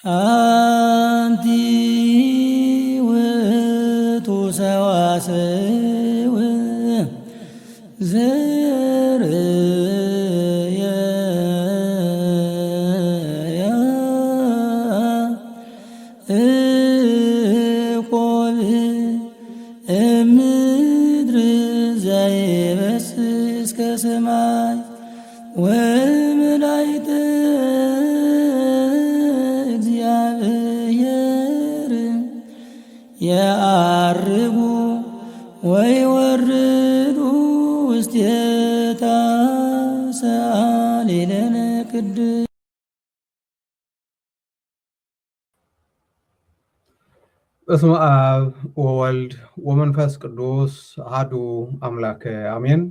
አንቲ ውእቱ ሰዋስው ዘርየ ያዕቆብ እምድር ዘይበስስ ከሰማይ ወመላእክተ እግዚአብሔር የዐርጉ ወይወርዱ ውስቴታ ሰአሊ ለነ ቅድስት። በስመ አብ ወወልድ ወመንፈስ ቅዱስ አሐዱ አምላክ አሜን።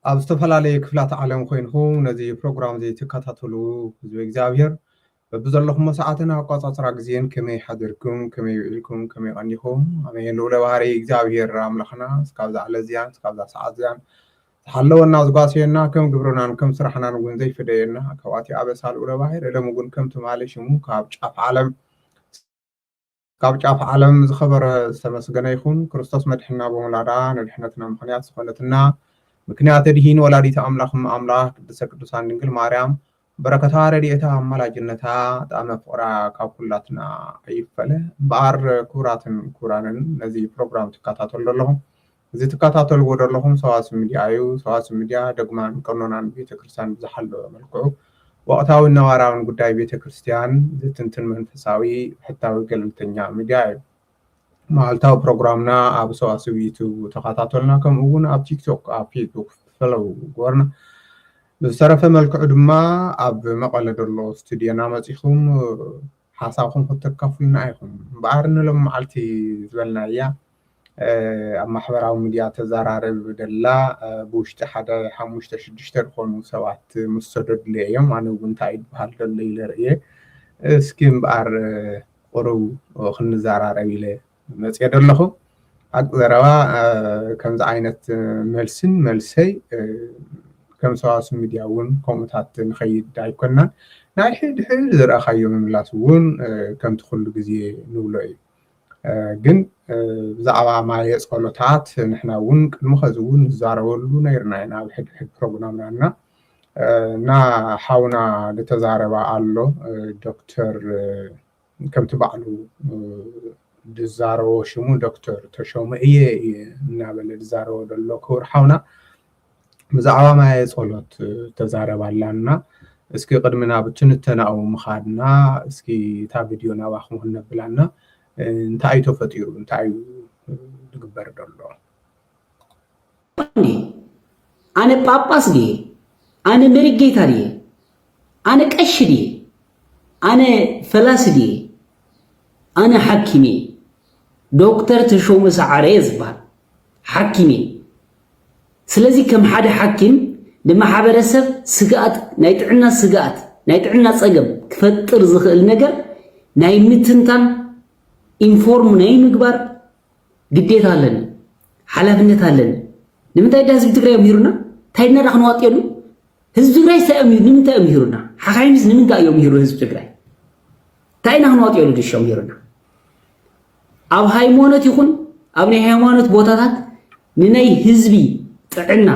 ኣብ ዝተፈላለየ ክፍላት ዓለም ኮይንኩም ነዚ ፕሮግራም እዚ ትከታተሉ ህዝቢ እግዚአብሔር በብዘለኹም ሰዓትን ኣቆፃፅራ ግዜን ከመይ ሓዲርኩም ከመይ ውዒልኩም ከመይ ቀኒኹም ኣሜን። ልዑለ ባህሪ እግዚአብሔር ኣምላኽና እስካብ ዛዕለ እዚያን እስካብ ዛ ሰዓት እዚያን ዝሓለወና ዝጓስየና ከም ግብርናን ከም ስራሕናን እውን ዘይፍደየና ካብኣትዩ ኣበሳ ልዑለ ባህሪ ዕሎም እውን ከም ትማለ ሽሙ ካብ ጫፍ ዓለም ዝኸበረ ዝተመስገነ ይኹን። ክርስቶስ መድሕና ብምውላዳ ንድሕነትና ምክንያት ዝኾነትና ምክንያት ድሂን ወላዲተ ኣምላኽ ኣምላኽ ቅድስተ ቅዱሳን ድንግል ማርያም በረከታ ረድኤታ ኣማላጅነታ ጣዕመ ፍቕራ ካብ ኩላትና ኣይፈለ እምበኣር ክቡራትን ክቡራንን ነዚ ፕሮግራም ትከታተሉ ዘለኹም እዚ ትከታተልዎ ዘለኹም ሰዋስው ሚድያ እዩ። ሰዋስው ሚድያ ደግማን ቀኖናን ቤተክርስትያን ብዝሓለወ መልክዑ ወቅታዊ ነባራውን ጉዳይ ቤተክርስትያን ዝትንትን መንፈሳዊ ሕታዊ ገለልተኛ ሚድያ እዩ። መዓልታዊ ፕሮግራምና ኣብ ሰዋስው ዩቱብ ተከታተሉና፣ ከምኡ እውን ኣብ ቲክቶክ ኣብ ፌስቡክ ፈለው ጎርና ብዝተረፈ መልክዑ ድማ ኣብ መቐለ ዘሎ ስቱድዮና መፂኹም ሓሳብኩም ክትካፍሉና ኢኹም። እምበኣር ንሎም መዓልቲ ዝበልና እያ ኣብ ማሕበራዊ ሚድያ ተዘራርብ ደላ ብውሽጢ ሓደ 5-6 ዝኾኑ ሰባት ምስ ተደድልየ እዮም። ኣነ እውን እንታይ ይበሃል ዘሎ ኢለ ርእየ እስኪ እምበኣር ቁሩብ ክንዘራረብ ኢለ መፅየ ደለኹ። ሓቂ ዘረባ ከምዚ ዓይነት መልስን መልሰይ ከም ሰዋስው ሚድያ እውን ከምኡታት ንኸይድ ኣይኮናን። ናይ ሕድሕድ ዝረኣኻዮ ምምላስ እውን ከምቲ ኩሉ ግዜ ንብሎ እዩ። ግን ብዛዕባ ማየ ፀሎታት ንሕና እውን ቅድሚ ከዚ እውን ንዛረበሉ ነይርና ኢና ኣብ ሕድሕድ ፕሮግራምና እና ሓውና ዝተዛረባ ኣሎ ዶክተር ከምቲ ባዕሉ ዝዛረቦ ሽሙ ዶክተር ተሾመ እየ እናበለ ዝዛረቦ ዘሎ ክቡር ሓውና ብዛዕባ ማየ ፀሎት ተዛረባላና። እስኪ ቅድሚ ናብ ትንተናኡ ምኻድና እስኪ እታ ቪድዮ ናባኹም ክነብላና እንታይ ተፈጢሩ እንታይ ዝግበር ዘሎ? ኣነ ጳጳስ ድየ? ኣነ መሪጌታ ድየ? ኣነ ቀሺ ድየ? ኣነ ፈላሲ ድየ? ኣነ ሓኪም እየ። ዶክተር ተሾመ ሰዓረ ዝባሃል ሓኪም እየ። ስለዚ ከም ሓደ ሓኪም ንማሕበረሰብ ስግኣት ናይ ጥዕና ስግኣት ናይ ጥዕና ፀገም ክፈጥር ዝኽእል ነገር ናይ ምትንታን ኢንፎርም ናይ ምግባር ግዴታ ኣለኒ፣ ሓላፍነት ኣለኒ። ንምንታይ ዳ ህዝቢ ትግራይ ኣምሂሩና? እንታይ ዳ ክንዋጥየሉ? ህዝቢ ትግራይ ንምንታይ ኣምሂሩና? ሓኻይምስ ንምንታይ እዮም ኣምሂሩ ህዝቢ ትግራይ? እንታይ ኢና ክንዋጥየሉ ድሽ ኣምሂሩና? ኣብ ሃይማኖት ይኹን ኣብ ናይ ሃይማኖት ቦታታት ንናይ ህዝቢ ጥዕና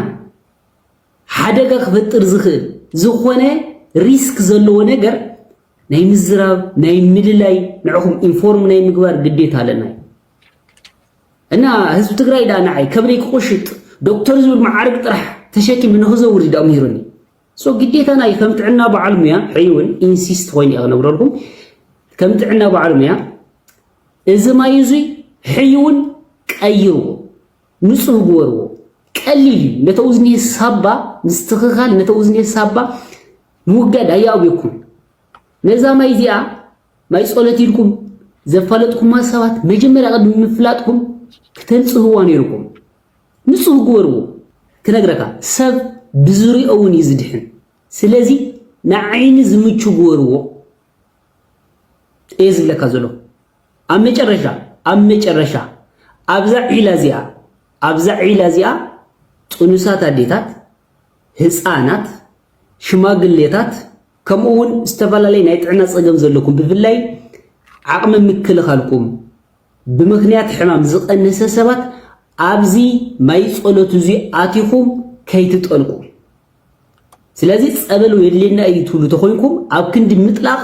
ሓደጋ ክፈጥር ዝኽእል ዝኾነ ሪስክ ዘለዎ ነገር ናይ ምዝራብ ናይ ምልላይ ንዕኹም ኢንፎርም ናይ ምግባር ግዴታ ኣለና እና ህዝቢ ትግራይ ዳ ንዓይ ከብለይ ክቆሽጥ ዶክተር ዝብል ማዕርግ ጥራሕ ተሸኪም ንኽዘውር ዳ ኣምሂሩኒ ሶ ግዴታ ናይ ከም ጥዕና በዓል ሙያ ሕይውን ኢንሲስት ኮይኑ እየ ክነግረልኩም ከም ጥዕና በዓል ሙያ እዚ ማይ እዙይ ሕይውን ቀይርዎ ንፁህ ግበርዎ ቀሊል ነተውዝኒ ሳባ ምስትኽኻል ነተውዝኒ ሳባ ምውጋድ ኣያብየኩም ነዛ ማይ እዚኣ ማይ ፀሎት ኢልኩም ዘፋለጥኩማ ሰባት መጀመርያ ቅድሚ ምፍላጥኩም ክተንፅህዋ ነይርኩም ንፁህ ግበርዎ። ክነግረካ ሰብ ብዝሪኦ እውን እዩ ዝድሕን። ስለዚ ንዓይኒ ዝምቹ ግበርዎ እየ ዝብለካ ዘሎ። ኣብ መጨረሻ ኣብዛ ዒላ እዚኣ ጥኑሳት ኣዴታት፣ ህፃናት፣ ሽማግሌታት كمون استفلا لي نايطعنا صقم زلكم بفلاي عقم مكلخالكم بمخنيات حمام زقنسه سبات ابزي ما يصلوت زي اتيكم كيتطلقوا ስለዚህ ጸበሉ የሌና አይቱሉ ተኮይኩም ኣብ ክንዲ ምጥላቅ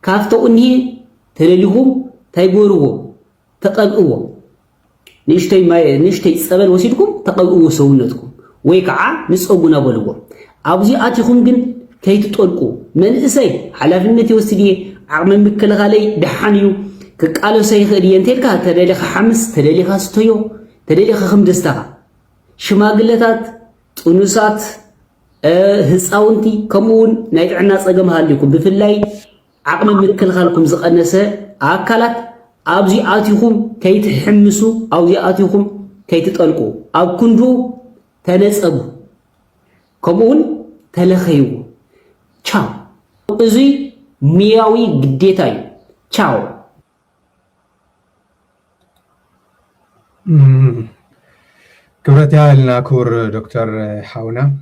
ካፍተው እንሂ ተለሊሁም ታይጎርዎ ተቀብእዎ ንሽተይ ጸበል ወሲድኩም ተቀብእዎ ሰውነትኩም ወይ ከዓ ንጾጉና በልዎ ኣብዚ ኣቲኹም ግን ከይትጠልቁ መንእሰይ ሓላፍነት ይወስድ ዓቅመ ምክልኻለይ ድሓንዩ ክቃለሰ ይኽእል እንተልካ ተደሊኻ ሓምስ ተደሊኻ ስተዮ ተደሊኻ ክምደስታኻ ሽማግለታት ጥኑሳት ህፃውንቲ ከምኡውን ናይ ጥዕና ፀገም ሃልይኩም ብፍላይ ዓቅሚ ምክልኻልኩም ዝቐነሰ ኣካላት ኣብዚ ኣቲኹም ከይትሕምሱ ኣብዚ ኣቲኹም ከይትጠልቁ ኣብ ክንዱ ተነፀጉ ከምኡውን ተለኸዩ ቻው እዚ ሚያዊ ግዴታ እዩ ቻው كبرت لنا كور دكتور حاونا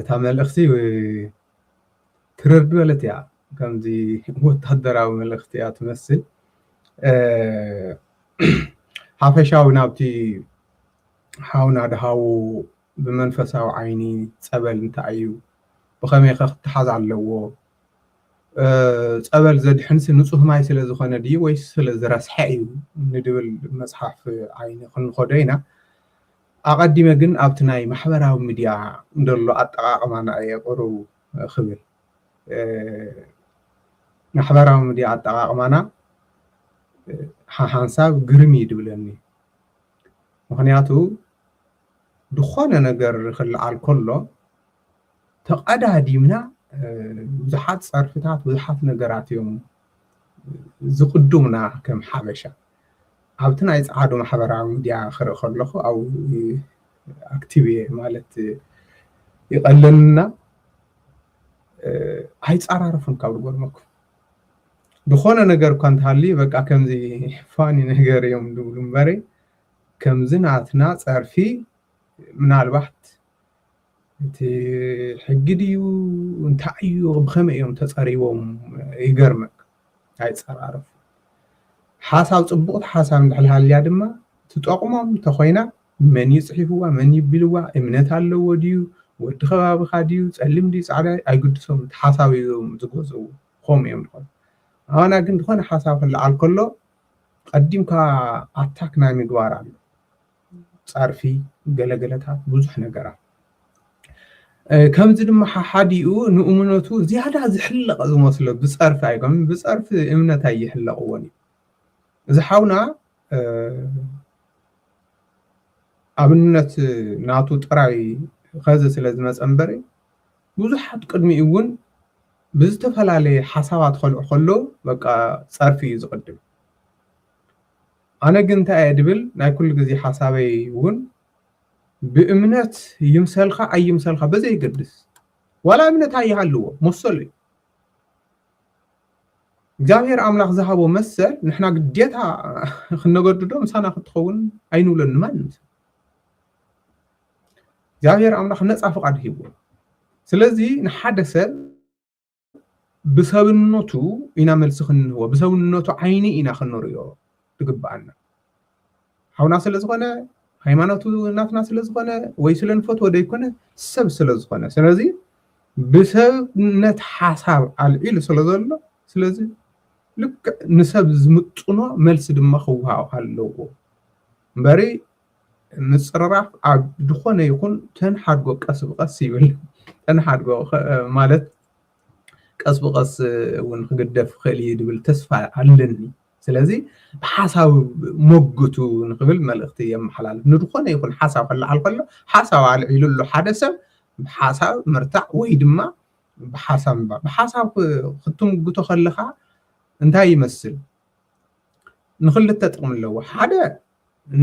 تعمل اختي ترد ولت يا كم دي متحضرة من الاختيار تمثل حافشاونا بتي حاونا دهاو بمنفسه وعيني صبل نتايو بخمي خخت حاز علو صبل زد حنس نصح ماي سلا زخونه دي ويس سلا زراسحيو ندبل مصحف عيني خن خدينا أقدم جن أبتناي محبرة وميديا ندلو أتقاق معنا يقرو خبر محبرة وميديا أتقاق معنا حانساب قرمي دبلني مخنياتو دخانة نجر خل على كله تقعد ديمنا وزحات صرفتات وزحات نجارات يوم زقدومنا كم حبشة أبتنا يساعدوا محبرة ميديا خير خلخو أو أكتيفية مالت يقللنا هيتصعرفون كابل قرمكم دخونا نجار كانت هالي بقى كم زي فاني نجار يوم دولم بري كم زناتنا صار في من البحث تحقديو ونتعيو بخمئ يوم تصاريوم يقرمك هيتصعرف حساب صبوت حساب الحلال دما تطقمم تخوينا من يصحفوا من يبلوا امنت الله وديو ود خباب خاديو صلم دي صعدا ايغدسوم حسابيهم زغوزو خوم يمدخل انا كن دخون حساب العل كله قديمكا اتاكنا ميغوار الله صارفي غلغلتا بزح نغرا كمز دما حاديو نؤمنتو زياده زحلق زمسله بصرف ايغم بصرف امنتا يحلقوني إذا حاونا أبنت ناتو تراي خازة سلازم أمبري وزحت قدمي يقول بزتفل عليه حسابات خلو بقى صار في يقدم أنا كنت أدبل نا كل جزي حسابي يقول بإمنت يمسلخة أي يمسلخة بزي يقدس ولا إمنت هاي حلوه مصلي እግዚአብሔር አምላክ ዘሃቦ መሰል ንሕና ግዴታ ክንነገድዶ ምሳና ክትኸውን ኣይንብለን ማንም እግዚአብሔር አምላክ ነፃ ፍቃድ ሂቡ ስለዚ ንሓደ ሰብ ብሰብነቱ ኢና መልሲ ክንህቦ ብሰብነቱ ዓይኒ ኢና ክንሪኦ ትግባአና ሓውና ስለ ዝኾነ ሃይማኖቱ ናትና ስለ ዝኾነ ወይ ስለ ንፈትዎ ደይኮነ ሰብ ስለ ዝኾነ ስለዚ ብሰብነት ሓሳብ ኣልዒሉ ስለ ዘሎ ስለዚ ልክ ንሰብ ዝምጥኖ መልሲ ድማ ክውሃብ ኣለዎ እምበሪ ምፅርራፍ ኣብ ድኾነ ይኹን ተንሓድጎ ቀስ ብቀስ ይብል ተንሓድጎ ማለት ቀስ ብቀስ እውን ክግደፍ ክእል እዩ ድብል ተስፋ ኣለኒ ስለዚ ብሓሳብ ሞግቱ ንክብል መልእኽቲ የመሓላልፍ ንድኾነ ይኹን ሓሳብ ክለዓል ከሎ ሓሳብ ኣልዒሉሉ ሓደ ሰብ ብሓሳብ ምርታዕ ወይ ድማ ብሓሳብ ክትምግቶ ከለካ እንታይ ይመስል ንኽልተ ጥቕሚ ኣለዎ ሓደ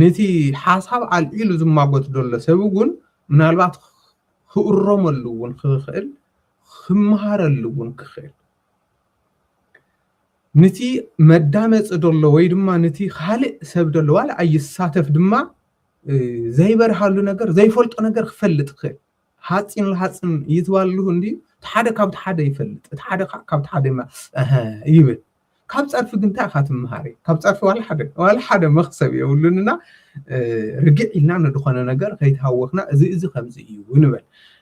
ነቲ ሓሳብ ኣልዒሉ ዝማጎት ዘሎ ሰብ እውን ምናልባት ክእረመሉ እውን ክኽእል ክመሃረሉ እውን ክኽእል ነቲ መዳመፂ ዘሎ ወይ ድማ ነቲ ካልእ ሰብ ዘሎ ዋላ ኣይሳተፍ ድማ ዘይበርሃሉ ነገር ዘይፈልጦ ነገር ክፈልጥ ክኽእል ሓፂን ለሓፅን ይትባልሁ እንዲ حدا كاب حدا يفلت حدا كاب حدا ما يبل كاب صرف جنتا خاتم مهاري كاب صرف ولا حدا مخسب يقولنا رجع لنا ندخلنا نجار كيت هوخنا زي خمسة ونبل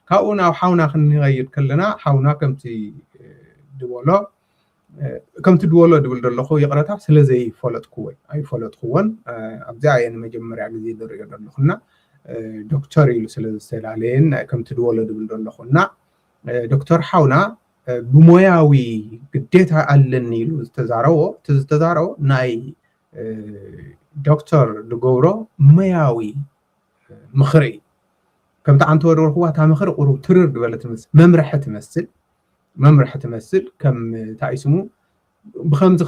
كأونا وحاونا خلينا نغير كلنا حاونا كم تي دولا كم تدولا دول خو يقرأتها سلزي فلت قوي أي فلت قوان أبدأ يعني مجمع عجزي درجة دلخنا دكتور يلو سلالين كم تدولا دول خنا دكتور حاونا بموياوي قديتها قالني يلو تزارو ناي دكتور دغورو مياوي مخري كم تعنتو هو تا مخر قرب ترر دبلت ممرحة تمثل كم تعيسمو بخمز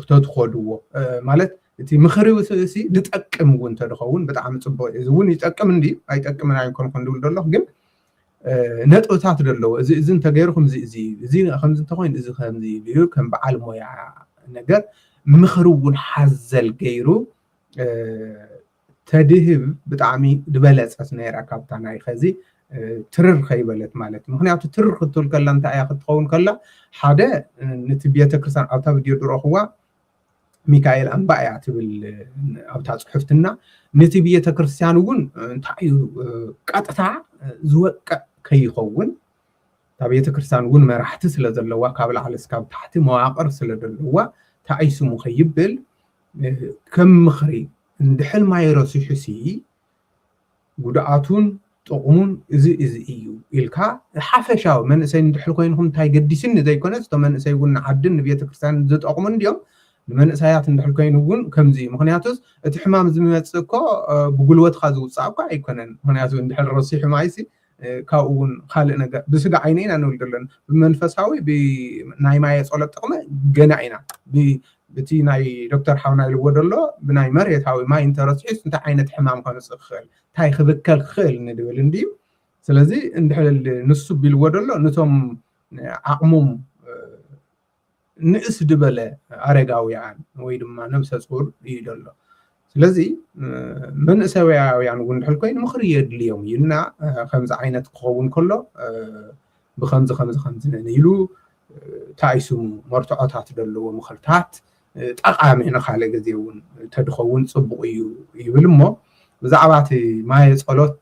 تدخلوا مالت تي مخري وسي نتأكم وين تدخلون بتعمل صبوا زون يتأكم عندي أي تأكم من عينكم خندول دلله جم نتو تحت دلله إذا أنت غيركم زي خمز تقوين إذا خمزي ليو كم بعلم ويا نجار مخرو حزل غيره تدهب بتعمي دبلت أثناء ركابتنا يخزي ترر خيبلت مالت مخنياتو ترر خطول كلا انت ايا خطقون كلا حدا نتبيته كرسان او تبدير درو هو ميكائيل انبا يعتبل او تصحفتنا نتبيته كرسان ون انتايو قطتا زوق كيخون تبيته كرسان ون مرحت سلازلوا كابل على سكاب تحت مواقر سلازلوا تعيسو مخيبل كم مخري اندحل ما يرسي حسي قدعاتون تقومون إزي إيو إلكا حفشاو من سين دحل كوينهم تاي قديسين زي كونس تو من سيقولنا عدن بيت كريستيان زد أقومون ديوم من سيات دحل كوينهم كم زي مخنياتوس اتحمام زميتسكو بقولوات خازو صعبكا يكونن مخنياتو دحل رصيح مايسي كاون خالقنا بسد عينين أنا ولدلن بمنفساوي بناي ماي صولت تقوم جنعينا بتي ناي دكتور حاونا الودلو بناي مريت هاوي ما انترسيس انت عينة حمام كانس خال تاي خبكل خال ندول انديم سلازي اندحل نصب بالودلو نتوم عقموم نقس دبله ارغاويان ወይ ድማ ነብሰ ጹር ይደሎ ስለዚህ መንእሰውያን ወንድሕል ኮይኑ ምኽሪ የድልዮም ይልና ከምዚ ዓይነት ክኸውን ከሎ ብከምዚ ነይሉ ታይሱም መርትዖታት ደለዎ ምኽርታት ጠቃሚ ንኻለ ግዜ እውን ተድኸውን ጽቡቕ እዩ ይብል እሞ ብዛዕባ እቲ ማየ ጸሎት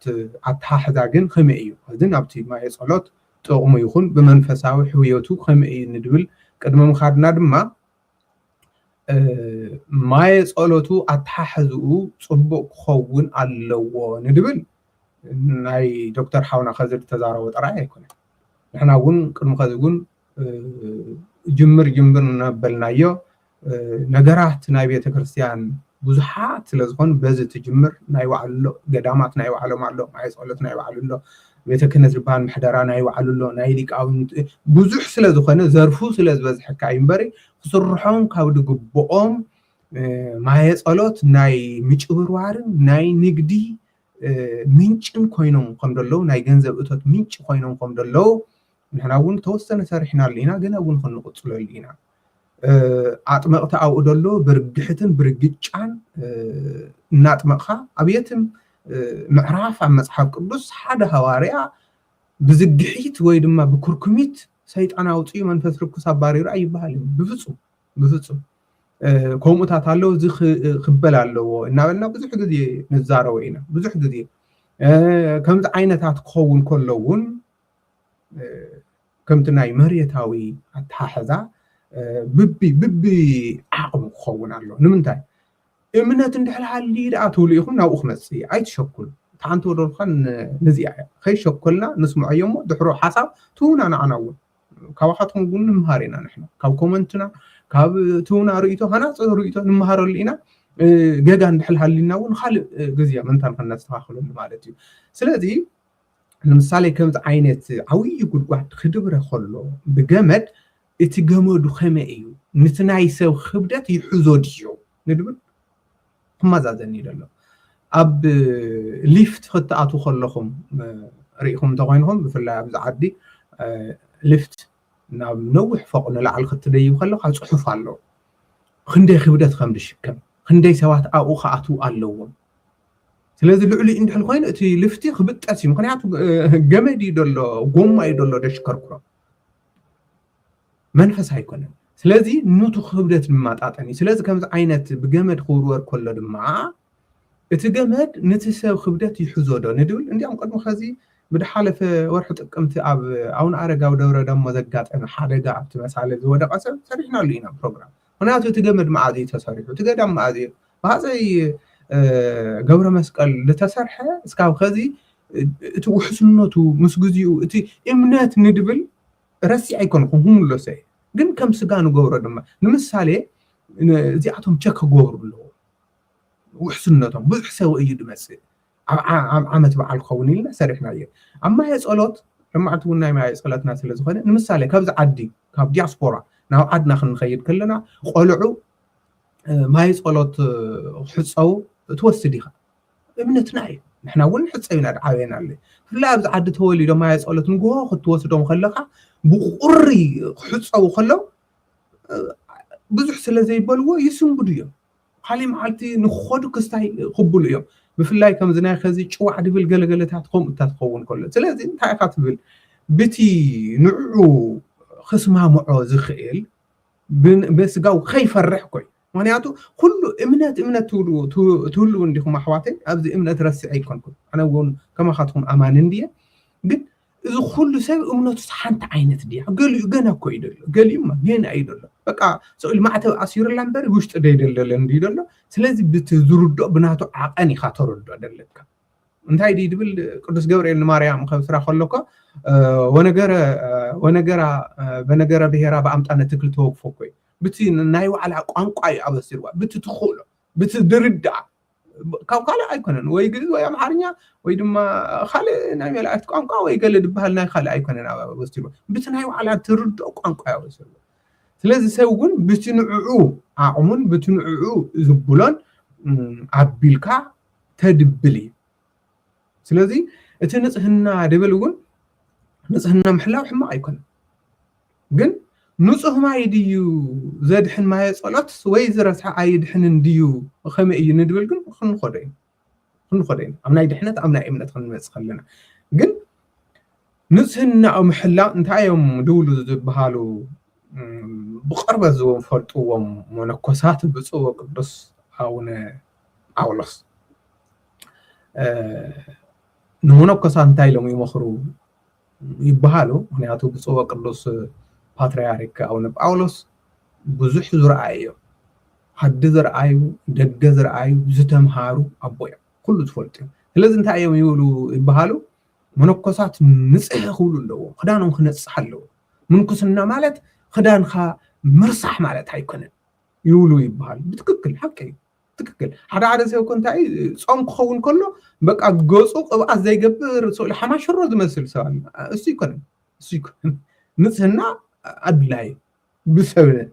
ኣተሓሕዛ ግን ከመይ እዩ እዝን ኣብቲ ማየ ጸሎት ጥቕሙ ይኹን ብመንፈሳዊ ሕውየቱ ከመይ እዩ ንድብል ቅድሚ ምኻድና ድማ ማየ ጸሎቱ ኣተሓሕዝኡ ጽቡቕ ክኸውን ኣለዎ ንድብል ናይ ዶክተር ሓውና ኸዝር ተዛረበ ጥራይ ኣይኮነን ንሕና እውን ቅድሚ ኸዚ እውን ጅምር ነበልናዮ ነገራት ናይ ቤተ ክርስቲያን ብዙሓት ስለዝኾን በዚ ትጅምር ናይ ባዕሉ ገዳማት ናይ ባዕሎም ኣሎ ማየ ጸሎት ናይ ባዕሉ ኣሎ ቤተ ክህነት ዝበሃል ምሕደራ ናይ ባዕሉ ኣሎ ናይ ሊቃውንት ብዙሕ ስለዝኾነ ዘርፉ ስለዝበዝሐካ እምበሪ ክስርሖም ካብ ድግብኦም ማየ ጸሎት ናይ ምጭብርዋርን ናይ ንግዲ ምንጭን ኮይኖም ከም ደለው ናይ ገንዘብ እቶት ምንጭ ኮይኖም ከም ደለው ንሕና እውን ተወሰነ ሰሪሕና ኣለና ግን እውን ክንቅፅሎ ኣለና ኣጥመቕቲ ኣብኡ ደሎ ብርግሕትን ብርግጫን እናጥመቕኻ ኣብየትም ምዕራፍ ኣብ መጽሓፍ ቅዱስ ሓደ ሃዋርያ ብዝግሒት ወይ ድማ ብኩርኩሚት ሰይጣን ኣውፅኡ መንፈስ ርኩስ ኣባሪሩ ኣይበሃልን ብፍጹም ከምኡታት ኣለዎ እዚ ክበል ኣለዎ እናበልና ብዙሕ ግዜ ንዛረበ ኢና ብዙሕ ግዜ ከምዚ ዓይነታት ክኸውን ከሎ እውን ከምቲ ናይ መሬታዊ ኣተሓሕዛ ብቢ ዓቕሙ ክኸውን ኣሎ ንምንታይ እምነት እንድሕልሃሊ ደኣ ትብሉ ኢኹም ናብኡ ክመፅእ ኣይትሸኩሉ ታንተ ወደልኻን ነዚኣ ከይሸኮልና ንስምዖ እሞ ድሕሮ ሓሳብ ትውና ንዓና እውን ካብኻትኩም እውን ንምሃር ኢና ንሕና ካብ ኮመንትና ካብ ትውና ርእይቶ ሃናፅ ርእይቶ ንምሃረሉ ኢና ገጋ እንድሕልሃሊና እውን ካልእ ግዜ ምንታን ክነስተኻኽለሉ ማለት እዩ ስለዚ ንምሳሌ ከምዚ ዓይነት ዓብዪ ጉድጓድ ክድብረ ከሎ ብገመድ እቲ ገመዱ ከመይ እዩ ነቲ ናይ ሰብ ክብደት ይሕዞ ድዩ ንድብል ክመዛዘኒ ደሎ ኣብ ሊፍት ክትኣትዉ ከለኹም ርኢኹም እንተኮይንኩም ብፍላይ ኣብዚ ዓዲ ሊፍት ናብ ነዊሕ ፎቅ ንላዕሊ ክትደይብ ከለካ ፅሑፍ ኣሎ ክንደይ ክብደት ከም ዝሽከም ክንደይ ሰባት ኣብኡ ክኣትዉ ኣለዎም ስለዚ ልዕሊ እንድሕል ኮይኑ እቲ ልፍቲ ክብጠስ እዩ ምክንያቱ ገመድ እዩ ደሎ ጎማ እዩ ደሎ ደሽከርክሮ መንፈስ ኣይኮነን ስለዚ ንቱ ክብደት ንማጣጠን እዩ ስለዚ ከምዚ ዓይነት ብገመድ ክውርወር ከሎ ድማ እቲ ገመድ ነቲ ሰብ ክብደት ይሕዞ ዶ ንድብል እንዲኦም ቅድሚ ከዚ ብድሓለፈ ወርሒ ጥቅምቲ ኣብ ኣቡነ ኣረጋዊ ደብረ ዳሞ ዘጋጠመ ሓደጋ ኣብቲ መሳለ ዝወደቐ ሰብ ሰሪሕናሉ ኢና ፕሮግራም ምክንያቱ እቲ ገመድ መዓዝ እዩ ተሰሪሑ እቲ ገዳም መዓዝ እዩ ብሃፀይ ገብረ መስቀል ዝተሰርሐ እስካብ ከዚ እቲ ውሕስነቱ ምስ ግዜኡ እቲ እምነት ንድብል ረሲ ኣይኮንኩም ሁምሎሰ ግን ከም ስጋ ንገብሮ ድማ ንምሳሌ እዚኣቶም ቸክ ክገብሩ ኣለዎ ውሕስነቶም ብዙሕ ሰብ እዩ ድመፅእ ኣብ ዓመት በዓል ክኸውን ኢልና ሰሪሕና እየ ኣብ ማየ ፀሎት ልምዓት እውን ናይ ማየ ፀሎትና ስለ ዝኾነ ንምሳሌ ካብዚ ዓዲ ካብ ዲያስፖራ ናብ ዓድና ክንኸይድ ከለና ቆልዑ ማየ ፀሎት ክሕፀው ትወስድ ኢኻ እምነትና እዩ ንሕና እውን ሕፀብ ኢና ድዓበየና ኣለ ብፍላይ ኣብዚ ዓዲ ተወሊዶም ማየ ፀሎት ንግሆ ክትወስዶም ከለካ ብቁሪ ክሕፀቡ ከለው ብዙሕ ስለ ዘይበልዎ ይስንብዱ እዮም ካሊእ መዓልቲ ንክኸዱ ክስታይ ክብሉ እዮም ብፍላይ ከምዚ ናይ ከዚ ጭዋዕ ድብል ገለገለታት ከምኡታት ክኸውን ከሎ ስለዚ እንታይ ኢኻ ትብል ብቲ ንዕዑ ክስማምዖ ዝኽእል ብስጋው ከይፈርሕ ኮይ ምክንያቱ ኩሉ እምነት ትህሉ እንዲኹም ኣሕዋተይ ኣብዚ እምነት ረሲዕ ኣይኮንኩም ኣነ እውን ከማኻትኩም ኣማን እንድየ ግን እዚ ኩሉ ሰብ እምነቱ ሓንቲ ዓይነት ድያ ገሊኡ ገና እኮ እዩ ደሎ ገሊኡማ ገና እዩ ደሎ በቃ ስእሊ ማዕተብ ኣሲሩላ እምበር ውሽጢ ደይደለለ እንዲ ደሎ ስለዚ ብትዝርድኦ ብናቱ ዓቐን ኢኻ ተረድኦ ደለካ እንታይ ድብል ቅዱስ ገብርኤል ንማርያም ከብስራ ከለኮ ወነገራ በነገረ ብሄራ በኣምጣነ ትክል ተወግፎ ኮይ ብቲ ናይ ዋዕላ ቋንቋ እዩ ኣበሲርዋ ብቲ ትኽእሎ ብቲ ድርዳእ ካብ ካልእ ኣይኮነን ወይ ግዕዝ ወይ ኣምሓርኛ ወይ ድማ ካልእ ናይ መላእክቲ ቋንቋ ወይ ገለ ድበሃል ናይ ካልእ ኣይኮነን ኣበሲርዋ ብቲ ናይ ዋዕላ ትርድኦ ቋንቋ እዩ ኣበሲርዋ ስለዚ ሰብ እውን ብቲ ንዕዑ ዓቕሙን ብቲ ንዕዑ ዝብሎን ኣቢልካ ተድብል እዩ ስለዚ እቲ ንፅህና ድብል እውን ንፅህና ምሕላው ሕማቕ ኣይኮነን ግን ንጹህ ማይ ድዩ ዘድሕን ማየ ጸሎት ወይ ዝረስሐ ኣይድሕንን ድዩ ከመይ እዩ ንድብል ግን ክንኸዶ ኢና ኣብ ናይ ድሕነት ኣብ ናይ እምነት ክንመጽእ ከለና ግን ንጽህና ምሕላው እንታይ እዮም ድብሉ ዝበሃሉ ብቅርበት ዝፈልጥዎም መነኮሳት ብፁዕ ቅዱስ ኣቡነ ጳውሎስ ንመነኮሳት እንታይ ኢሎም ይመኽሩ ይበሃሉ ምክንያቱ ብፁዕ ቅዱስ ፓትርያርክ ኣቡነ ጳውሎስ ብዙሕ ዝረኣዩ ሓዲ ዝረኣዩ ደገ ዝረኣዩ ዝተምሃሩ ኣቦ እዮም ኩሉ ዝፈልጡ እዮም ስለዚ እንታይ እዮም ይብሉ ይበሃሉ መነኮሳት ንፅህ ክብሉ ኣለዎም ክዳኖም ክነፅሕ ኣለዎ ምንኩስና ማለት ክዳንካ ምርሳሕ ማለት ኣይኮነን ይብሉ ይበሃሉ ብትክክል ሓቂ እዩ ትክክል ሓደ ሰብ እኮ እንታይ ጾም ክኸውን ከሎ በቃ ገፁ ቅብኣት ዘይገብር ስእሊ ሓማሽሮ ዝመስል ሰብ እሱ ይኮነን ንፅህና ኣድላይ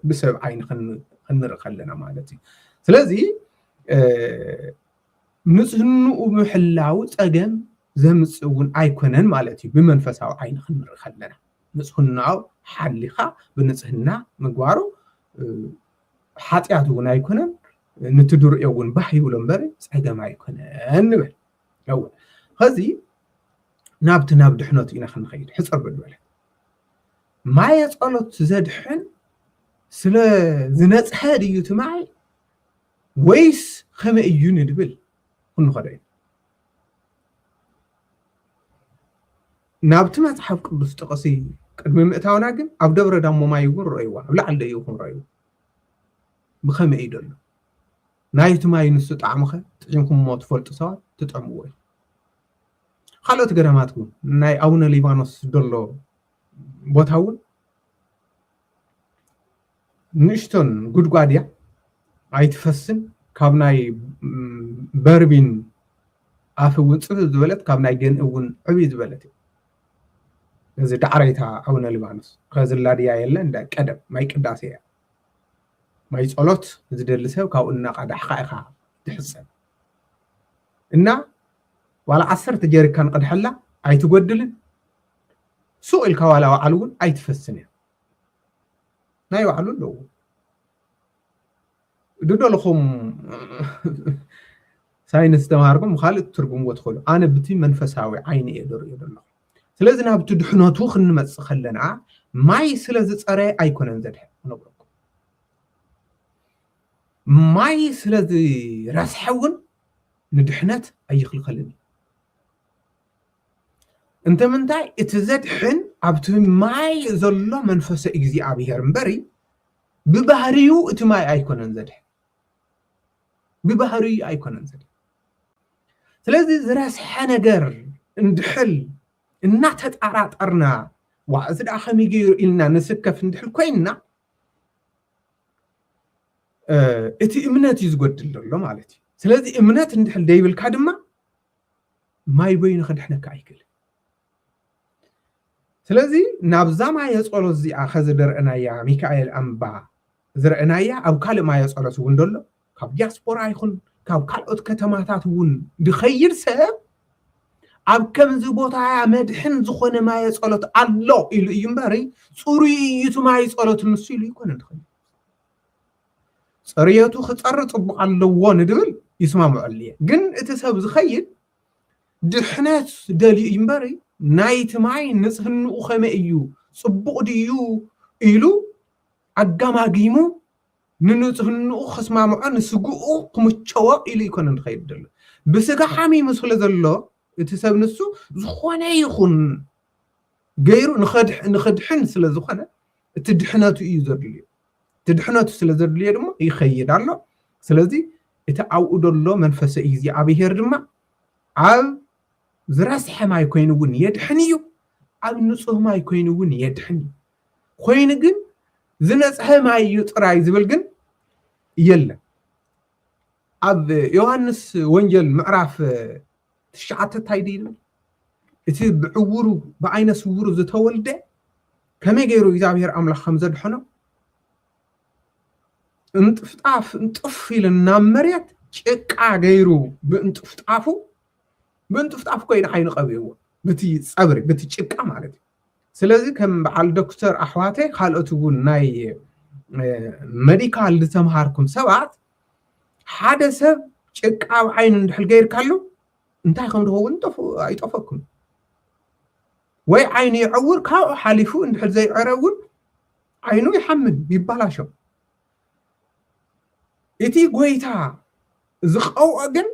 ብሰብ ዓይኒ ክንርኢ ከለና ማለት እዩ ስለዚ ንፅህንኡ ምሕላው ፀገም ዘምፅእ እውን ኣይኮነን ማለት እዩ ብመንፈሳዊ ዓይኒ ክንርኢ ከለና ንፅህናው ሓሊኻ ብንፅህና ምግባሩ ሓጢኣት እውን ኣይኮነን ንትድርዮ እውን ባህ ይብሎ እምበር ፀገም ኣይኮነን ንብል ኣወል ከዚ ናብ ድሕነቱ ኢና ክንኸይድ ሕፀር ብልበለ ማየ ጸሎት ዘድሕን ስለ ዝነፅሐ ድዩ እቲ ማይ ወይስ ከመይ እዩ ንድብል ክንኸዶ ኢና ናብቲ መፅሓፍ ቅዱስ ጥቕሲ ቅድሚ ምእታውና ግን ኣብ ደብረ ዳሞ ማይ እውን ረእይዋ ኣብ ላዕሊ ደይኹም ረእዩ ብከመይ እዩ ደሎ ናይቲ ማይ ንሱ ጣዕሚ ኸ ጥዒምኩምዎ ትፈልጡ ሰባት ትጠዕምዎ እዩ ካልኦት ገዳማት እውን ናይ ኣቡነ ሊባኖስ ደሎ ቦታ እውን ንእሽቶን ጉድጓድያ ኣይትፈስን ካብ ናይ በርቢን ኣፍ እውን ፅፍ ዝበለት ካብ ናይ ገን እውን ዕብይ ዝበለት እዩ እዚ ዳዕረይታ ኣቡነ ሊባኖስ ከዝላ ድያ የለ እንዳ ቀደም ማይ ቅዳሴ እያ ማይ ጸሎት ዝደሊ ሰብ ካብኡ እናቐዳሕካ ኢኻ ትሕፀብ እና ዋላ 10 ጀሪካን ቀድሐላ ኣይትጎድልን ሱቅ ኢልካ ዋላ ባዕሉ እውን ኣይትፈስን እያ ናይ ባዕሉ ኣለዎ ድደልኹም ሳይንስ ተማርኩም خالد ትርጉም ወትخሉ ኣነ ብቲ መንፈሳዊ ዓይኒ እየደር ይደሎ ስለዚህ ናብቲ ድሕነቱ ክንመጽእ ከለና ማይ ስለዚ ጸረ ኣይኮነን ዘድሕ ነብረኩም ማይ ስለዚ ራስሐውን ንድሕነት ኣይኽልኸልን انت منታይ እቲ ዘድሕን ኣብቲ ማይ ዘሎ መንፈስ እግዚአብሔር እምበሪ ብባህሪዩ እቲ ማይ ኣይኮነን ዘድሕ ببهري أيكون أنزل. ስለዚህ ዝረስሐ ነገር እንድሕል እናተጣራጠርና ዋእዚ ዳ ኸመይ ገይሩ ኢልና ንስከፍ እንድሕል ኮይንና እቲ እምነት እዩ ዝጎድል ዘሎ ማለት እዩ ስለዚ እምነት እንድሕል ደይብልካ ድማ ማይ በይኑ ክድሕነካ ኣይክእል ስለዚ ናብዛ ማይ የጸሎት እዚኣ ከዝደርአናያ ሚካኤል ኣምባ ዝረአናያ ኣብ ካልእ ማይ የጸሎት እውን ደሎ ካብ ዲያስፖራ ይኹን ካብ ካልኦት ከተማታት እውን ድኸይድ ሰብ ኣብ ከምዚ ቦታ መድሕን ዝኾነ ማይ ጸሎት ኣሎ ኢሉ እዩ እምበሪ ጽሩይቱ ማይ ጸሎት ንሱ ኢሉ ይኮነ ድኸይድ ጽርየቱ ክጸር ጽቡቕ ኣለዎ ንድብል ይስማምዑ እየ ግን እቲ ሰብ ዝኸይድ ድሕነት ደልዩ እዩ እምበሪ ናይቲ ማይ ንጽህንኡ ኸመይ እዩ ጽቡቕ ድዩ ኢሉ ኣጋማጊሙ ንንጽህንኡ ክስማምዖ ንስግኡ ክምቸዎ ኢሉ ይኮነ ድኸይድ ደሎ ብስጋ ሓሚሙ ስለ ዘሎ እቲ ሰብ ንሱ ዝኾነ ይኹን ገይሩ ንኽድሕን ስለ ዝኾነ እቲ ድሕነቱ እዩ ዘድልዩ እቲ ድሕነቱ ስለ ዘድልዩ ድማ ይኸይድ ኣሎ ስለዚ እቲ ኣብኡ ደሎ መንፈስ እግዚኣብሔር ድማ ኣብ ዝረስሐ ማይ ኮይኑ እውን የድሕን እዩ ኣብ ንጹህ ማይ ኮይኑ እውን የድሕን እዩ ኮይኑ ግን ዝነጽሐ ማይ እዩ ጥራይ ዝብል ግን የለን ኣብ ዮሐንስ ወንጌል ምዕራፍ ትሽዓተ ታይዲ እቲ ብዕውሩ ብዓይነ ስውሩ ዝተወልደ ከመይ ገይሩ እግዚአብሔር ኣምላኽ ከም ዘድሕኖ እንጥፍጣፍ እንጥፍ ኢልና መሬት ጭቃ ገይሩ ብእንጥፍጣፍ ኮይኑ ዓይኑ ቀቢዎ በቲ ጸብሪ በቲ ጭቃ ማለት እዩ ስለዚ ከም በዓል ዶክተር ኣሕዋቴ ካልኦት እውን ናይ ሜዲካል ዝተምሃርኩም ሰባት ሓደ ሰብ ጭቃ ኣብ ዓይኑ እንድሕል ገይርካሉ እንታይ ከም ዝኸውን ኣይጠፈኩም ወይ ዓይኑ ይዕውር ካብኡ ሓሊፉ እንድሕል ዘይዕረ እውን ዓይኑ ይሓምም ይባላሾ እቲ ጎይታ ዝቐውዖ ግን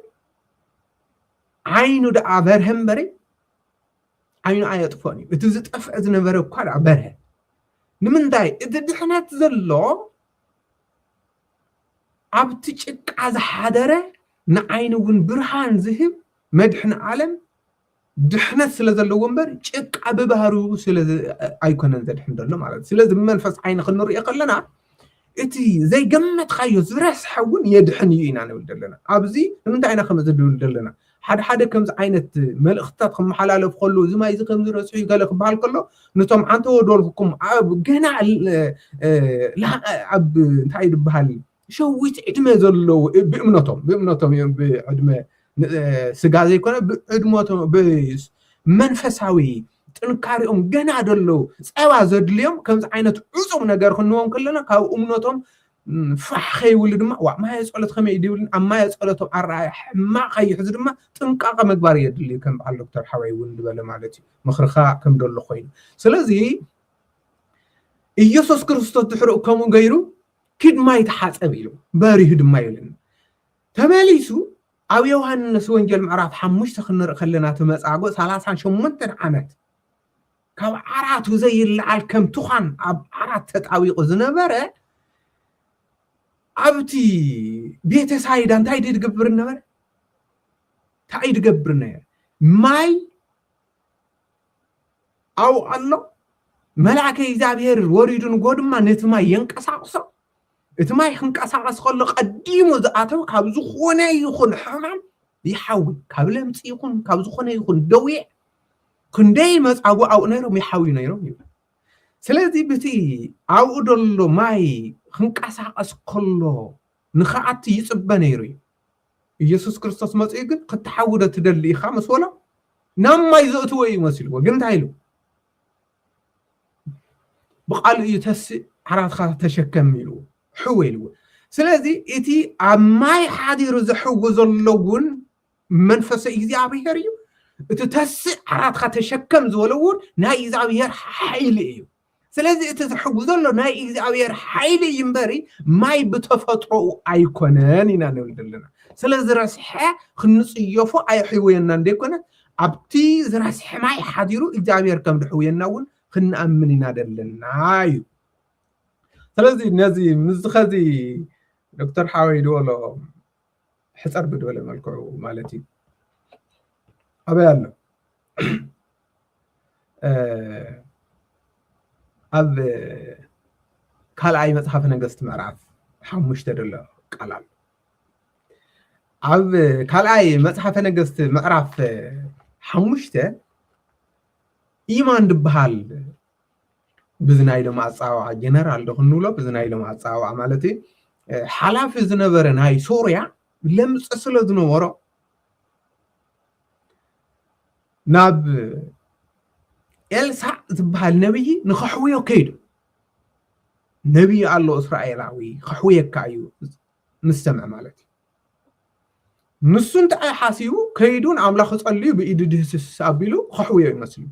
ዓይኑ ደኣ በርሀ እምበሪ ዓይኑ ኣየጥፎን እዩ እቲ ዝጠፍዐ ዝነበረ እኳ ደኣ በርሀ ንምንታይ እቲ ድሕነት ዘሎ ኣብቲ ጭቃ ዝሓደረ ንዓይኑ እውን ብርሃን ዝህብ መድሕን ዓለም ድሕነት ስለ ዘለዎ እምበር ጭቃ ብባህሪኡ ስለ ኣይኮነን ዘድሕን ዘሎ ማለት እዩ ስለዚ ብመንፈስ ዓይኒ ክንሪኦ ከለና እቲ ዘይገመትካዮ ዝረስሐ እውን የድሕን እዩ ኢና ንብል ዘለና ኣብዚ ንምንታይ ኢና ከምዚ ንብል ዘለና ሓደ ከምዚ ዓይነት መልእኽትታት ክመሓላለፍ ከሎ እዚ ማይ እዚ ከምዚ ረስሑ ገለ ክበሃል ከሎ ነቶም ዓንተ ወደልኩም ኣብ ገና ኣብ እንታይ ድበሃል ሸዊት ዕድመ ዘለዎ ብእምነቶም ብዕድመ ስጋ ዘይኮነ ብዕድመቶም ብመንፈሳዊ ጥንካሬኦም ገና ደለው ጸባ ዘድልዮም ከምዚ ዓይነት ዕጹም ነገር ክንዎም ከለና ካብ እምነቶም ፋሕ ከይብል ድማ ዋ ማይ ጸሎት ከመይ ድብል ኣብ ማይ ጸሎቶም ኣራያ ሕማቕ ከይሕዝ ድማ ጥንቃቐ ምግባር የድልዩ ከም በዓል ዶክተር ሓወይ እውን ዝበለ ማለት እዩ ምኽርኻ ከም ደሎ ኮይኑ ስለዚ ኢየሱስ ክርስቶስ ድሕሪኡ ከምኡ ገይሩ ኪድ ማይ ተሓፀብ ኢሉ በሪሁ ድማ ይብለና ተመሊሱ ኣብ ዮሐንስ ወንጌል ምዕራፍ 5 ክንርኢ ከለና ተመጻጎ 38 ዓመት ካብ ዓራቱ ዘይልዓል ከም ትዃን ኣብ ዓራት ተጣዊቑ ዝነበረ ኣብቲ ቤተ ሳይዳ እንታይ ድግብር ነበረ እንታይ ድገብር ነይሩ ማይ ኣው ኣሎ መልአከ እግዚአብሔር ወሪዱን ጎድማ ነቲ ማይ የንቀሳቅሶ እቲ ማይ ክንቀሳቀስ ከሎ ቀዲሙ ዝኣተው ካብ ዝኾነ ይኹን ሕማም ይሓዊ ካብ ለምፂ ይኹን ካብ ዝኾነ ይኹን ደዌ ክንደይ መጻጉ ኣብኡ ነይሮም ይሓዊ ነይሮም ይብል ስለዚ በቲ ኣብኡ ደሎ ማይ ክንቀሳቀስ ከሎ ንኽኣቲ ይጽበ ነይሩ እዩ ኢየሱስ ክርስቶስ መጽኡ ግን ክትሓውደ ትደሊ ኢኻ ምስ ወላ ናብ ማይ ዘእትዎ እዩ መሲልዎ ግን እንታይ ኢሉ ብቓል እዩ ተስእ ዓራትካ ተሸከም ኢልዎ ሕወ ኢልዎ ስለዚ እቲ ኣብ ማይ ሓዲሩ ዘሕው ዘሎ እውን منفس إግዚአብሔር እዩ እቲ ተስዕ ዓራትካ ተሸከም ዝበለውን ናይ እግዚኣብሔር ሓይሊ እዩ ስለዚ እቲ ዝሕግዞ ዘሎ ናይ እግዚኣብሔር ሓይሊ እዩ እምበሪ ማይ ብተፈጥሮኡ ኣይኮነን ኢና ንብል ዘለና ስለዚ ረስሐ ክንጽየፎ ኣይሕወየና እንደኮነ ኣብቲ ዝረስሐ ማይ ሓዲሩ እግዚኣብሔር ከም ድሕውየና እውን ክንኣምን ኢና ዘለና እዩ ስለዚ ነዚ ምዝኸዚ ዶክተር ሓወይ ድወሎ ሕፀር ብድወለ መልክዑ ማለት እዩ أبي الله أب كل أي متحف نجست معرف حمش تدل كلام أب كل أي متحف نجست معرف حمش ته إيمان دبحال بزناي لما أصاوع جنرال ده خنولا بزناي لما أصاوع عملتي حلاف زنبرن هاي سوريا لم تصل زنورا ناب إلسع زبال نبي نخحويه كيدو نبي الله إسرائيلاوي خحويه كايو نستمع مالتي نسون تاع حاسيو كيدون عملا خصليو بإيد دهس سابيلو خحويه يمسلو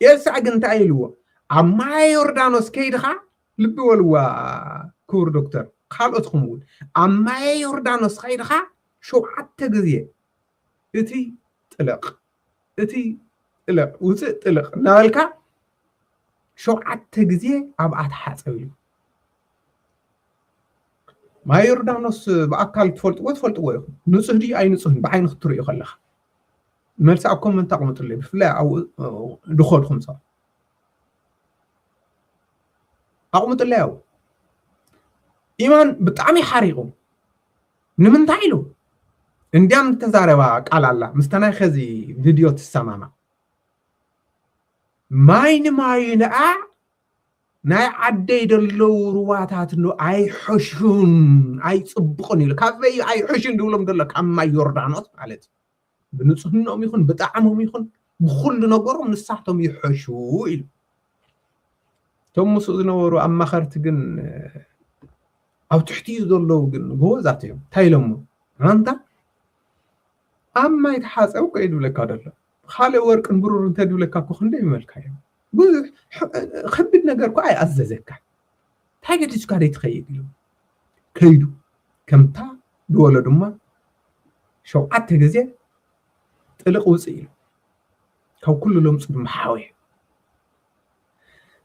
إلسع جنت عيلو عما يوردانوس كيدخا لبي ولوا كور دكتور خالص خمول عما يوردانوس كيدخا شو حتى جزيه إتي طلق إتي طلق وزء طلق نالكا شو عدت جزيه أبعد حاسبيلو ما يردانوس بأكل تفلت وياهم نصهدي أي نصهن بعين خطري يخلخ مرسعكم من تقومت اللي بفلا أو دخول خمسة أقومت اللي أو إيمان بتعمي حريقهم نمن تعيلو انديام تزارباك على الله مستناي خزي فيديو تسمعنا ماين ناي عدي دلو رواتات انه اي حشون اي صبقني لكافي اي حشون دولم دلك اما يوردانوس مالت بنصهنهم يكون بطعمهم يكون بكل نغرهم نسحتهم يحشو إلو توم مسودنورو اما خرت جن او تحتي دلو جن غوزاتهم تايلمو انت أما يتحاسبوا كيدو لك هذا خالي ورق نبرر انت دو لك كو خندي ملكايا خبد نجر كو اي اززك تاجي تشكاري تخيل كيدو كمتا دوله دما شو عت غزي طلق وصيل كو كل لمص محاوي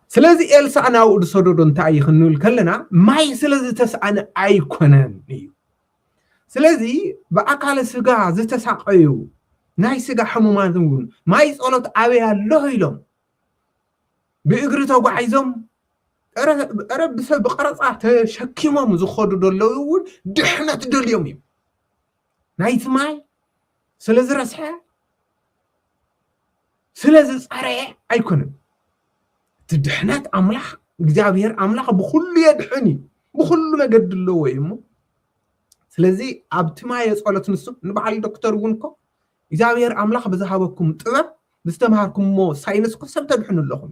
سلازي إلسا أنا ود صدودن تاي خنول كلنا ماي سلازي تسعنا أيكونن سلازي بأكل سجا زتساقيو ناي سجا حمومان دون ماي صلت عبيا الله يلوم بإجرته وعايزهم أرب بسبب قرصة تشكيمهم زخدوا دلوا دحنة دل يومي نايت ماي سلازي رسحة سلازي صارع أيكونن تدحنات أملاح እግዚአብሔር አምላክ بكل يدحني بكل ما قد له ويمو ስለዚህ ኣብትማ የጸሎት ንሱ ንባዓል ዶክተር ውንኮ እግዚአብሔር አምላክ በዛሃበኩም ጥበብ ብስተማርኩምሞ ሳይንስ ኮ ሰብ ተድሕኑ ኣለኹም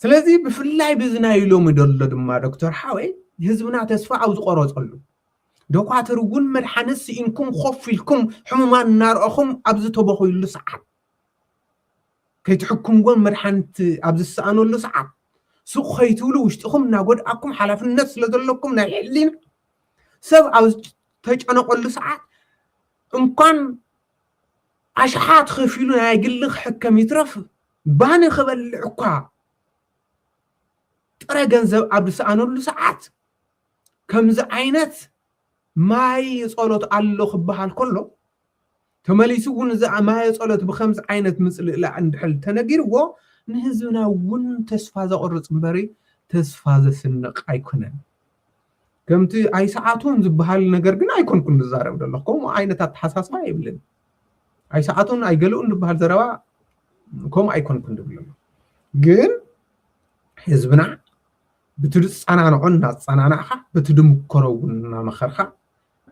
ስለዚህ ብፍላይ ብዝናይሎም ደሎ ድማ ዶክተር ሓወይ ህዝብና ተስፋ ኣብ ዝቆረጸሉ ዶክተር እውን መድሓንስ ኢንኩም ኾፊልኩም ሕሙማን ናርአኹም ኣብ ዝተበኸይሉ ሰዓት ከይትሕኩም ጎን መድሓንቲ ኣብ ዝሰኣነሉ ሰዓት ሱቕ ኸይትብሉ ውሽጥኹም እናጎድኣኩም ሓላፍነት ስለዘለኩም ናይ ሕሊና ሰብ ኣብ ተጨነቆሉ ሰዓት እንኳን ኣሽሓት ኸፊሉ ናይ ግሊ ክሕከም ይትረፍ ባነ ክበልዕ እኳ ጥረ ገንዘብ ኣብ ዝሰኣነሉ ሰዓት ከምዚ ዓይነት ማይ ጸሎት ኣሎ ክበሃል ከሎ ተመሊሱ እውን እዚ ማይ ጸሎት ብከምዚ ዓይነት ምጽልእላዕ እንድሕል ተነጊርዎ ንህዝብና እውን ተስፋ ዘቆርጽ እምበሪ ተስፋ ዘስንቕ ኣይኮነን كمتي أي ساعاتون زبهال نجار جن أي كون نزارب ده الله كم أي نتات حساس ما يبلن أي ساعاتون أي قالوا إنه بهال زروا كم أي كون دبلن جن حزبنا بتدرس أنا عنات أنا خا بتدم كرونا مخرخا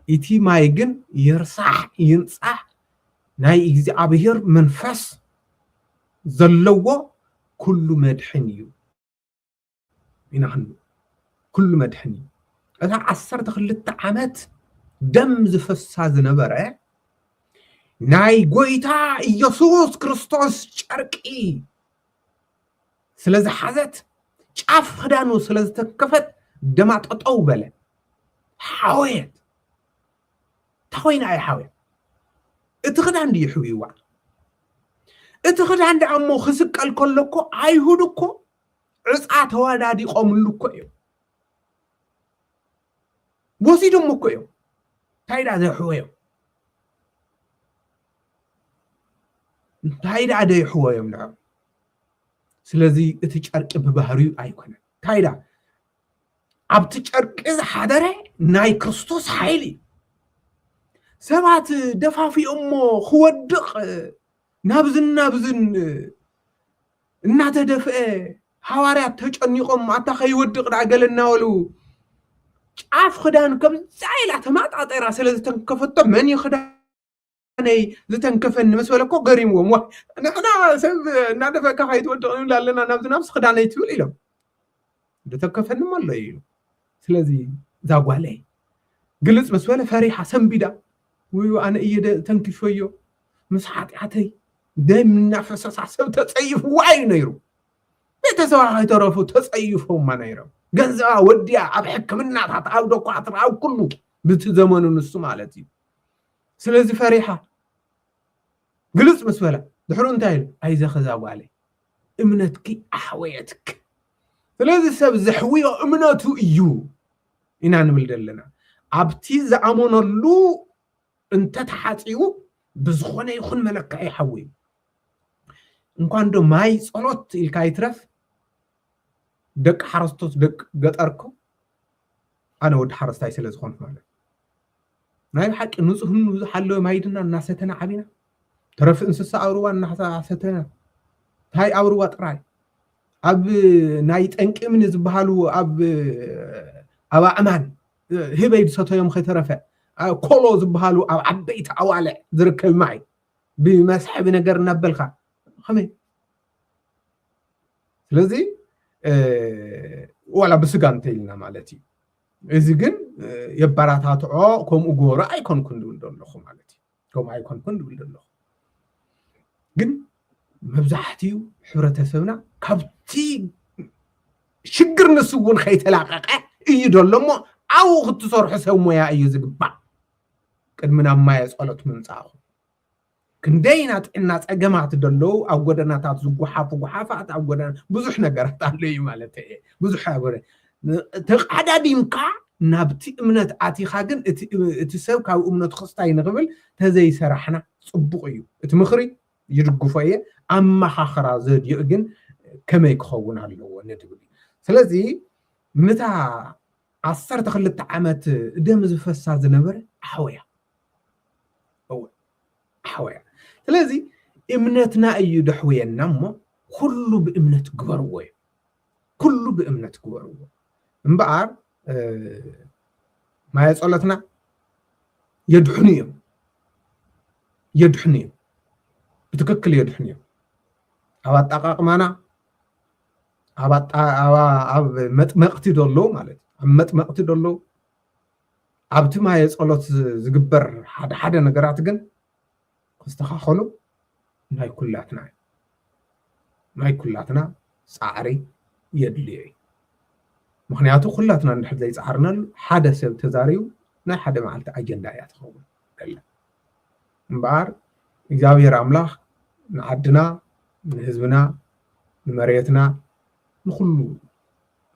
إتي ما يجن يرصح ينصح ناي إجزاء أبير منفس زلوا كل مدحنيو ينحنو كل مدحني أنا عصرت خلت عمات دم زفسا زنبرة ናይ ጎይታ ኢየሱስ ክርስቶስ ጨርቂ ስለዝሓዘት ጫፍ ክዳኑ ስለዝተከፈት ደማ ጠጠው በለ ሓወየት ታወይና ኣይ ሓወየት እቲ ክዳን ድዩ ሕዊዋ እቲ ክዳን ደሞ ክስቀል ከለኮ ኣይሁድ እኮ ዕፃ ተዋዳዲቆምሉ እኮ እዮም ወሲዶም እኮ እዮም ታይዳ ዘሕወዮም ታይዳ ደይሕወዮም ንዖም ስለዚ እቲ ጨርቂ ብባህሪኡ ኣይኮነን ታይዳ ኣብቲ ጨርቂ ዝሓደረ ናይ ክርስቶስ ሓይሊ ሰባት ደፋፊኦሞ ክወድቕ ናብዝን እናተደፍአ حواريات تجنيقهم أتا خيودق دعجلنا ولو عاف خدان كم زايل اعتماد عطيرا سلازة تنكفت من يخداني زتنكفن مسولا كو قريم ومو نحنا سب نعرف كيف يتودقون لا لنا نفس خداني تقول لهم زتنكفن ما الله يلو سلازي زاقوا عليه قلت مسولا فريحة سنبدا ويو أنا إيه تنكفيو مسحات عتي دايما نفس حسب تصيف واي نيرو بيتسوى يترفو تصيفهم ما نيرو جنزا وديا عب حكمنا تعاودوا قاطر كله بتزمنوا نص مالتي سلازي فريحة قلت مسولا دحرون تايل عايزة خزاوا عليه امنتك أحويتك سلازي سب زحوية امناتو ايو إنا نملدلنا عبتي زعمون اللو انت تحاتيو بزخونة يخون ملك اي حوي انكوان دو ماي صلوت الكاي ترف دك حرستوس دك قطركو انا ود حرستاي سلا زخون مالك ناي حق نصهن حلو مايدنا ناستنا عبينا ترف انسسا اوروا ناستنا هاي اوروا طراي اب ناي طنق من زبحالو اب ابا امان هبيد سوتيوم خيترفه كولو زبحالو اب عبيت اوالع زركب معي بمسحب نجر نبلخا خمي لذي ولا بسقان تيلنا مالتي إذا جن يبارات كم أجورا أيكون كندول دلخو مالتي كم أيكون كندول دلخو جن مبزحتيو حرة سونا كبتي شجر نسوون خيت لاقة يدلمو أو ختصر حسوا مويا أيزقبا قد من ما يسألت من صاحو كندينات الناس أجمعت دلو أو قدرنا تعزق وحافة أو قدرنا بزح نجارات عليه مالته بزح أقوله تقعد يمكع نبتي أمنت عتي خاجن تسوق أو أمنت خصتين قبل تزي سرحنا صبقيو تمخري يرجو فيه أما خخرا زاد يأجن كما يخون على اللون نتقولي سلزي متى عصرت خلت عمت دم زفسا زنبر حويا أو حويا لذي امنتنا اي دحوينا مو كله بامنت قبروه كله بامنت قبروه انبعر ما يصلتنا يدحنيهم بتككل يدحنيهم ابا طقاق مانا ابا مطمقتي دلو مالت مطمقتي دلو ابت ما يصلت زغبر حد نغرات كن استخاخلو ناي كلاتنا صعري يدلي مخنياتو كلاتنا نحد زي صعرنا حدا سب تزاريو ناي حدا معلت اجندا ياتخون كلا مبار እግዚአብሔር አምላክ ንዓድና ንህዝብና ንመሬትና ንኩሉ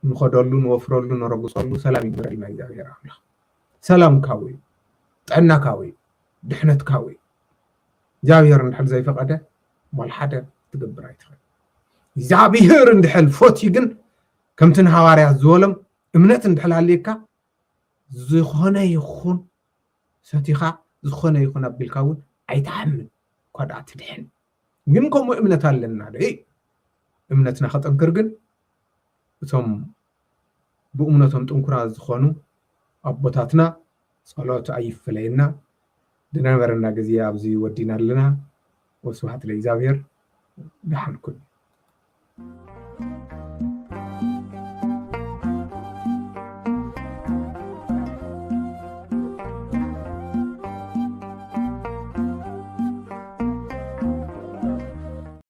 ንኸደሉ ንወፍረሉ ንረግፀሉ ሰላም ይግበረልና እግዚአብሔር አምላክ ሰላም ካዊ ጥዕና ካዊ ድሕነት ካዊ እግዚአብሔር እንድሕል ዘይፈቀደ ማል ሓደ ትገብር ኣይትኽእል እግዚአብሔር እንድሕል ፎቲ ግን ከምትን ሐዋርያት ዝበሎም እምነት እንድሕል ሃልየካ ዝኾነ ይኹን ሰቲኻ ዝኾነ ይኹን ኣቢልካ እውን ኣይትሓምን ኳዳ ትድሕን ግን ከምኡ እምነት ኣለና ደ እምነትና ከጠንክር ግን እቶም ብእምነቶም ጥንኩራ ዝኾኑ ኣቦታትና ጸሎት ኣይፍለየና دنا برنا جزية أبزي ودينا لنا وسبحت لإግዚአብሔር دحن كل